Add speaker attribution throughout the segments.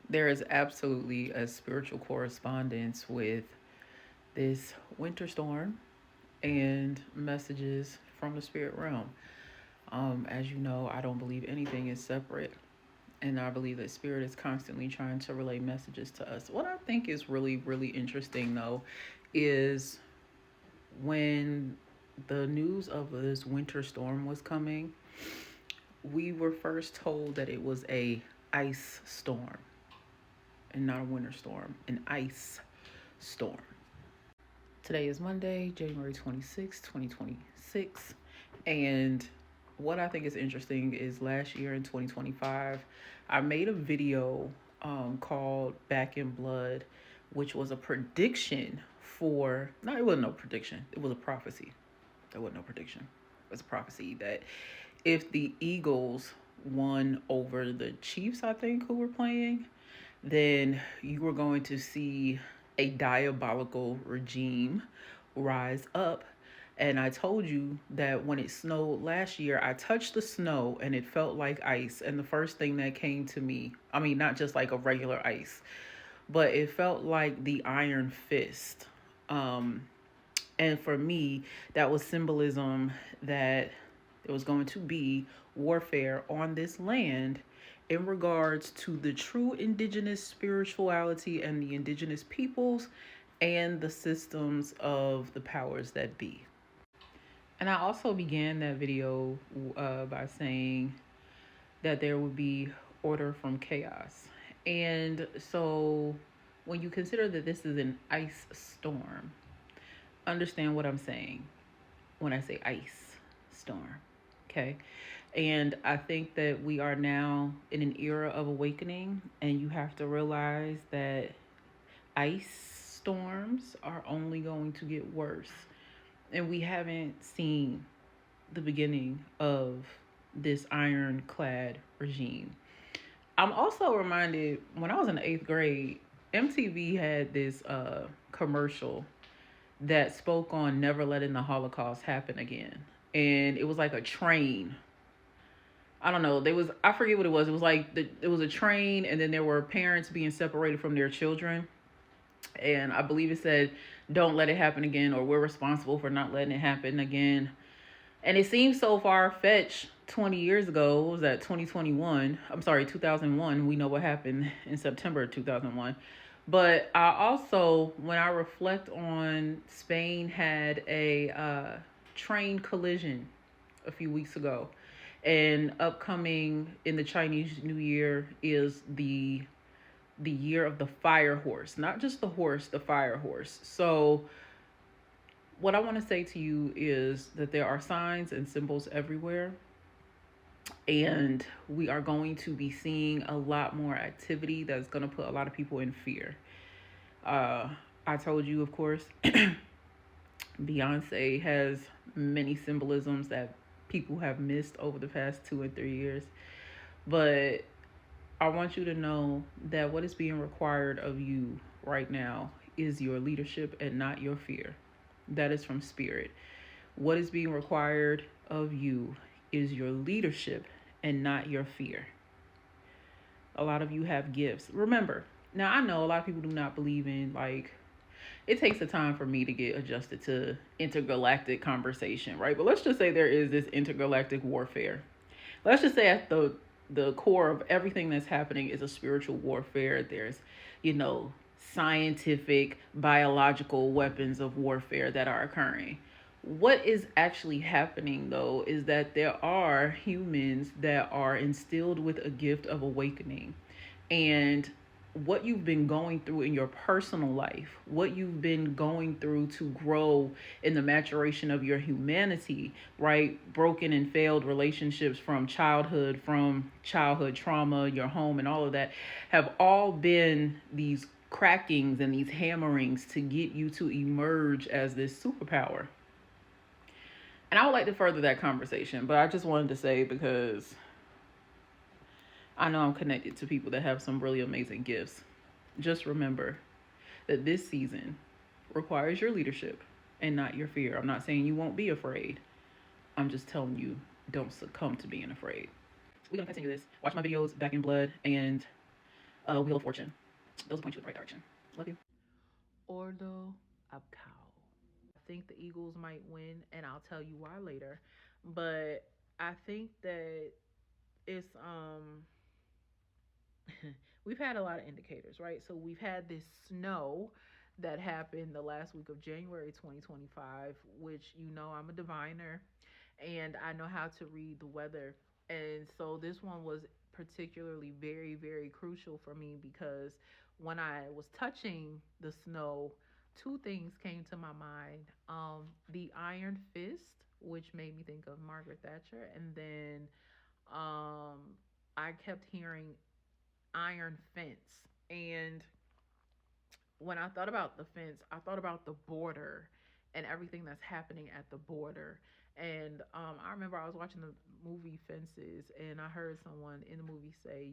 Speaker 1: There is absolutely a spiritual correspondence with this winter storm and messages from the spirit realm. As you know, I don't believe anything is separate, and I believe that spirit is constantly trying to relay messages to us. What I think is really, really interesting, though, is when the news of this winter storm was coming, we were first told that it was a ice storm and not a winter storm, an ice storm. Today is Monday, January 26, 2026. And what I think is interesting is last year in 2025, I made a video called Back in Blood, which was a prediction for, no, it wasn't no prediction, it was a prophecy. There wasn't no prediction. It was a prophecy that if the Eagles won over the Chiefs, I think, who were playing, then you were going to see a diabolical regime rise up. And I told you that when it snowed last year, I touched the snow and it felt like ice. And the first thing that came to me, I mean, not just like a regular ice, but it felt like the iron fist. Um, and for me, that was symbolism that there was going to be warfare on this land in regards to the true indigenous spirituality and the indigenous peoples and the systems of the powers that be. And I also began that video by saying that there would be order from chaos. And so when you consider that this is an ice storm, understand what I'm saying when I say ice storm. Okay. And I think that we are now in an era of awakening, and you have to realize that ice storms are only going to get worse. And we haven't seen the beginning of this ironclad regime. I'm also reminded when I was in the eighth grade, MTV had this commercial that spoke on never letting the Holocaust happen again. And it was like a train. I don't know. There was, I forget what it was. It was like it was a train, and then there were parents being separated from their children. And I believe it said, "Don't let it happen again," or "We're responsible for not letting it happen again." And it seems so far fetched 20 years ago. What was that, 2021? I'm sorry, 2001. We know what happened in September 2001. But I also, when I reflect on Spain had a train collision a few weeks ago, and upcoming in the Chinese New Year is the year of the fire horse, not just the horse, the fire horse. So what I want to say to you is that there are signs and symbols everywhere, and we are going to be seeing a lot more activity that's going to put a lot of people in fear. Uh, I told you, of course, Beyonce has many symbolisms that people have missed over the past 2 and 3 years. But I want you to know that what is being required of you right now is your leadership and not your fear. That is from spirit. What is being required of you is your leadership and not your fear. A lot of you have gifts. Remember, now I know a lot of people do not believe in, like, it takes a time for me to get adjusted to intergalactic conversation, right? But let's just say there is this intergalactic warfare. Let's just say at the core of everything that's happening is a spiritual warfare. There's, you know, scientific, biological weapons of warfare that are occurring. What is actually happening, though, is that there are humans that are instilled with a gift of awakening. And what you've been going through in your personal life, what you've been going through to grow in the maturation of your humanity, right? Broken and failed relationships from childhood trauma, your home, and all of that have all been these crackings and these hammerings to get you to emerge as this superpower. And I would like to further that conversation, but I just wanted to say, because I know I'm connected to people that have some really amazing gifts. Just remember that this season requires your leadership and not your fear. I'm not saying you won't be afraid. I'm just telling you, don't succumb to being afraid. We're going to continue this. Watch my videos, Back in Blood, and Wheel of Fortune. Those will point you in the right direction. Love you. Ordo Abcow. I think the Eagles might win, and I'll tell you why later. But I think that it's we've had a lot of indicators, right? So we've had this snow that happened the last week of January 2025, which I'm a diviner and I know how to read the weather. And so this one was particularly very, very crucial for me because when I was touching the snow, two things came to my mind. The iron fist, which made me think of Margaret Thatcher, and then I kept hearing iron fence. And when I thought about the fence, I thought about the border and everything that's happening at the border. And I remember I was watching the movie Fences, and I heard someone in the movie say,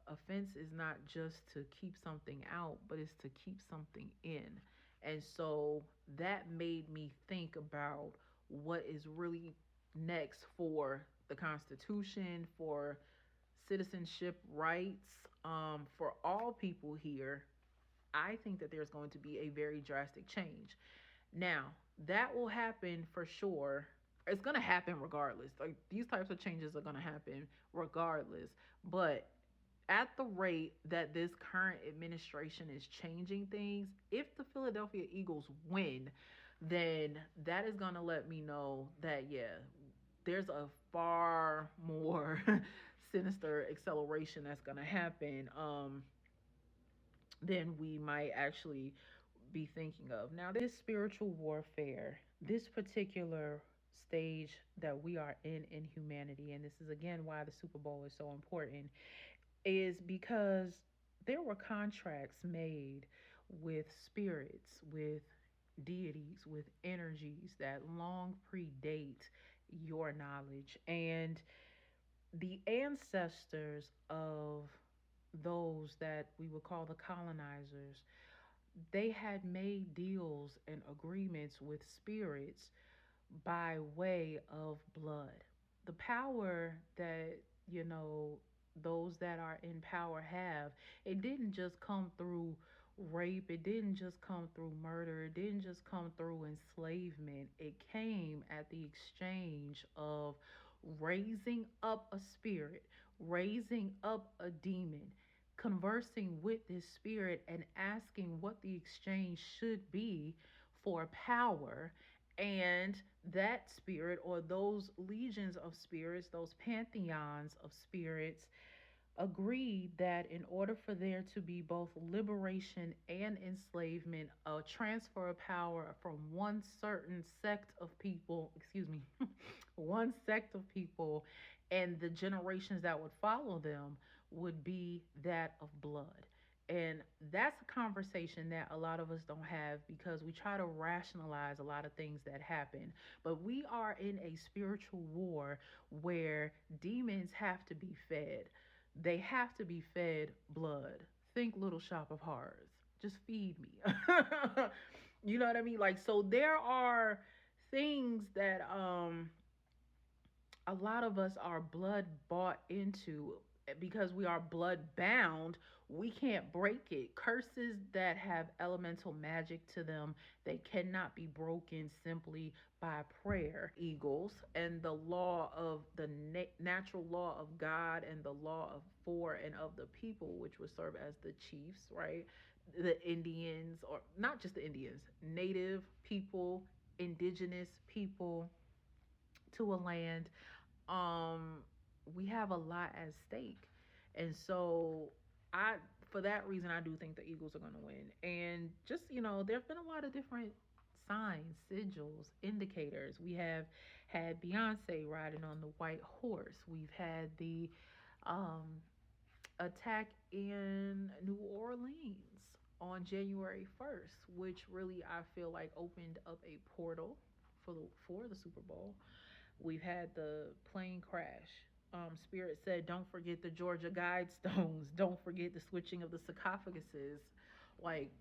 Speaker 1: a fence is not just to keep something out, but it's to keep something in. And so that made me think about what is really next for the Constitution, for citizenship rights, for all people here. I think that there's going to be a very drastic change. Now, that will happen for sure. It's going to happen regardless. Like, these types of changes are going to happen regardless. But at the rate that this current administration is changing things, if the Philadelphia Eagles win, then that is going to let me know that, yeah, there's a far more sinister acceleration that's going to happen than we might actually be thinking of. Now, this spiritual warfare, this particular stage that we are in humanity, and this is again why the Super Bowl is so important, is because there were contracts made with spirits, with deities, with energies that long predate your knowledge. And the ancestors of those that we would call the colonizers, they had made deals and agreements with spirits by way of blood. The power that, those that are in power have, it didn't just come through rape, it didn't just come through murder, it didn't just come through enslavement. It came at the exchange of raising up a spirit, raising up a demon, conversing with this spirit and asking what the exchange should be for power. And that spirit, or those legions of spirits, those pantheons of spirits, agreed that in order for there to be both liberation and enslavement, a transfer of power from one certain sect of people, excuse me, one sect of people, and the generations that would follow them would be that of blood. And that's a conversation that a lot of us don't have because we try to rationalize a lot of things that happen. But we are in a spiritual war where demons have to be fed. They have to be fed blood. Think Little Shop of Horrors. Just feed me. You know what I mean? Like, so there are things that a lot of us are blood bought into because we are blood bound. We can't break it. Curses that have elemental magic to them, they cannot be broken simply by prayer. Eagles and the law of the natural law of God and the law of for and of the people, which would serve as the chiefs, right? The Indians, or not just the Indians, native people, indigenous people to a land. um we have a lot at stake. And so I for that reason I do think the Eagles are going to win. And just, there've been a lot of different signs, sigils, indicators. We have had Beyonce riding on the white horse. We've had the um attack in New Orleans on January 1st, which really I feel like opened up a portal for the Super Bowl. We've had the plane crash. Spirit said, don't forget the Georgia Guidestones. Don't forget the switching of the sarcophaguses like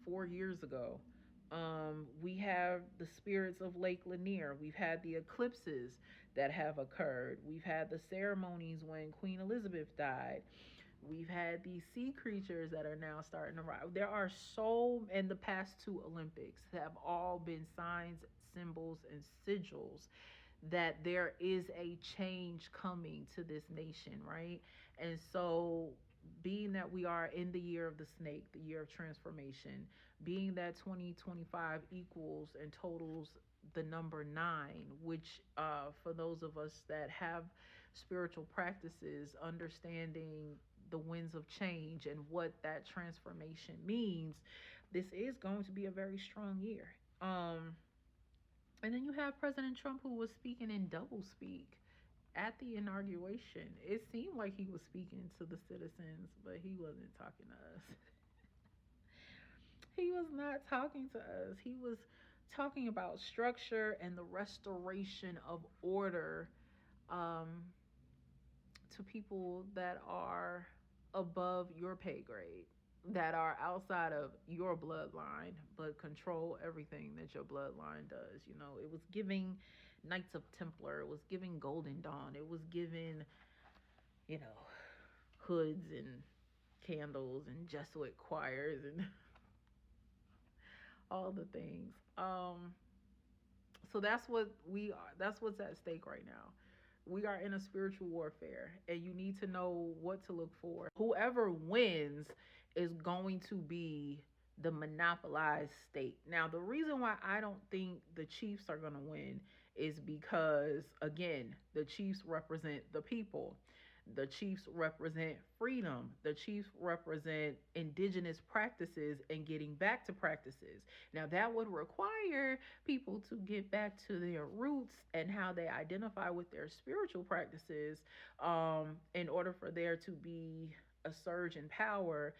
Speaker 1: 4 years ago. We have the spirits of Lake Lanier. We've had the eclipses that have occurred. We've had the ceremonies when Queen Elizabeth died. We've had these sea creatures that are now starting to rise. There are so, in the past two Olympics have all been signs, symbols, and sigils that there is a change coming to this nation, right? And so, being that we are in the year of the snake, the year of transformation, being that 2025 equals and totals the number nine, which for those of us that have spiritual practices, understanding the winds of change and what that transformation means, this is going to be a very strong year. And then you have President Trump, who was speaking in double speak at the inauguration. It seemed like he was speaking to the citizens, but he wasn't talking to us. He was not talking to us. He was talking about structure and the restoration of order, um, to people that are above your pay grade, that are outside of your bloodline, but control everything that your bloodline does. You know, it was giving Knights of Templar, it was giving Golden Dawn, it was giving, you know, hoods and candles and Jesuit choirs and all the things. So that's what we are. That's what's at stake right now. We are in a spiritual warfare, and you need to know what to look for. Whoever wins is going to be the monopolized state. Now, the reason why I don't think the Chiefs are going to win is because, again, the Chiefs represent the people. The Chiefs represent freedom. The Chiefs represent indigenous practices and getting back to practices. Now, that would require people to get back to their roots and how they identify with their spiritual practices, in order for there to be a surge in power